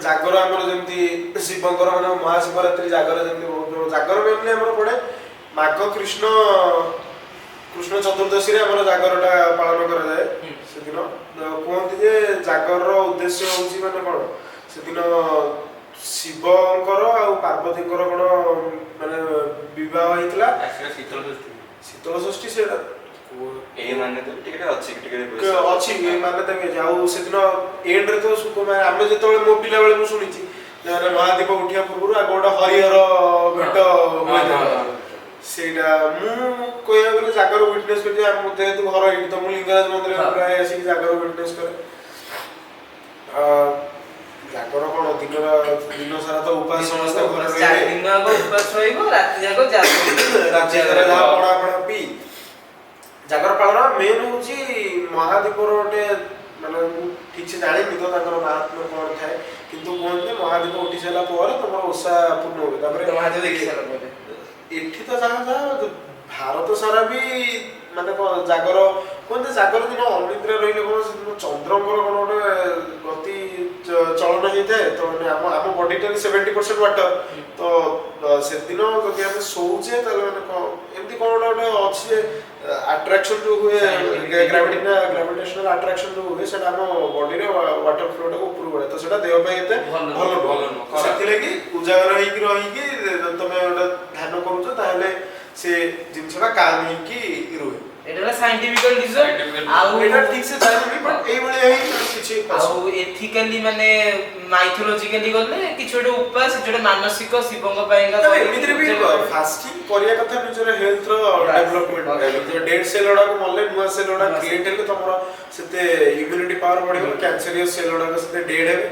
ଜାଗର ଆମର ଯେମିତି ଶିବଙ୍କର ମାନେ ମହାଶିବରାତ୍ରି ଜାଗର ଯେମିତି ବହୁତ ଜାଗର ମେନଲି ଆମର ପଡେ ମାଘ କୃଷ୍ଣ କୃଷ୍ଣ ଚତୁର୍ଦ୍ଦଶୀରେ ଆମର ଜାଗରଟା ପାଳନ କରାଯାଏ। ସେଦିନ କୁହନ୍ତି ଯେ ଜାଗରର ଉଦ୍ଦେଶ୍ୟ ହେଉଛି ମାନେ କ'ଣ ସେଦିନ ଶିବଙ୍କର ଆଉ ପାର୍ବତୀଙ୍କର କ'ଣ ମାନେ ବିବାହ ହେଇଥିଲା। ଶୀତଳ ଷଷ୍ଠୀ ସେଇଟା ଅଛି ମାନ୍ୟତା ବି ଅଛି। ଆଉ ସେଦିନ ଏଣ୍ଡରେ ତ ଆମେ ଯେତେବେଳେ ମୋ ପିଲାବେଳେ ମୁଁ ଶୁଣିଛି ମହାଦୀପ ଉଠିବା ପୂର୍ବରୁ ଆଗ ଗୋଟେ ହରିହର ଭେଟ ସେଇଟା ମୁଁ କହିବାକୁ ଗଲେ ଜାଗର ୱିଟନେସ୍ କରିଛି। ଯେହେତୁ ଘର ଏଇଠି ତ ମୁଁ ଲିଙ୍ଗରାଜ ମନ୍ଦିର ପ୍ରାୟ ଆସିକି ଜାଗର ୱିଟନେସ୍ କରେ। ଜାଗର କ'ଣ ଦିନ ସାରା ତ ଉପାସ ସମସ୍ତେ ଘରେ ରାତି ଯାହା ପଣା ପଣା ପିଇ ଜାଗର ପାଳନ ମେନ୍ ହେଉଛି ମହାଦୀପର ଗୋଟେ ମାନେ ମୁଁ ଠିକ୍ ସେ ଜାଣିନି ତ ତାଙ୍କର ମାହାତ୍ମ୍ୟ କ'ଣ ଥାଏ, କିନ୍ତୁ କୁହନ୍ତି ମହାଦୀପ ଉଠି ସାରିଲା ପରେ ତମର ଓଷା ପୂର୍ଣ୍ଣ ହୁଏ। ତାପରେ ଏଠି ତ ଯାହା ଭାରତ ସାରା ବି ମାନେ କ'ଣ ଜାଗର କୁହନ୍ତି ଜାଗର ଦିନ ଅନିଦ୍ରା ରହିଲେ କ'ଣ ସେଦିନ ଚନ୍ଦ୍ରଙ୍କର କ'ଣ ଗୋଟେ ଗତି ଚଳନ ହେଇଥାଏ। ତ ମାନେ ଆମ ବଡିଟାରେ 70% ୱାଟର, ତ ସେଦିନ ଯଦି ଆମେ ଶୋଉଛେ ତାହେଲେ ମାନେ କ'ଣ ଏମିତି କ'ଣ ଗୋଟେ ଅଛି ଯେ ଆଟ୍ରାକ୍ସନ୍ ଯେଉଁ ହୁଏ ଗ୍ରାଭିଟେସନାଲ ଆଟ୍ରାକ୍ସନ୍ ଯେଉଁ ହୁଏ ସେଟା ଆମ ବଡିରେ ୱାଟର ଫ୍ଲୋଟାକୁ ଉପରକୁ ବଢ଼ାଏ। ତ ସେଟା ଦେହ ପାଇଁ ଏତେ ଭଲ ନୁହଁ। ସେଥିଲାଗି ଉଜାଗର ହେଇକି ରହିକି ତମେ ଗୋଟେ ଧ୍ୟାନ କରୁଛ ତାହେଲେ ସେ ଜିନିଷଟା କାମ ହେଇକି ରୁହେ। ଏଟା ସାଇଣ୍ଟିଫିକାଲ ରିଜନ ଆଉ ଏଟା ଠିକ୍ ସେ ଜାଣିନି ବଟ୍ ଏଇଭଳିଆ ହିଁ କିଛି ଆଉ ଏଥିକାଲି ମାନେ ମାଇଥୋଲୋଜିକାଲି ଗଲେ କିଛି ଗୋଟେ ଉପାସ ଯୋଉଟା ମାନସିକ ଶିବଙ୍କ ପାଇଁକା ଏମିତିରେ ବି ଫାଷ୍ଟିଂ କରିବା କଥା ନିଜର ହେଲ୍ଥର ଡେଭଲପମେଣ୍ଟ। ଡେଡ୍ ସେଲ୍ ଗୁଡାକୁ ମଲେ ନୂଆ ସେଲ୍ ଗୁଡା କ୍ରିଏଟ୍ ହେଲେ ତମର ସେତେ ଇମ୍ୟୁନିଟି ପାୱାର ବଢିବ, କ୍ୟାନ୍ସରିୟସ୍ ସେଲ୍ ଗୁଡାକ ସେତେ ଡେଡ୍ ହେବେ।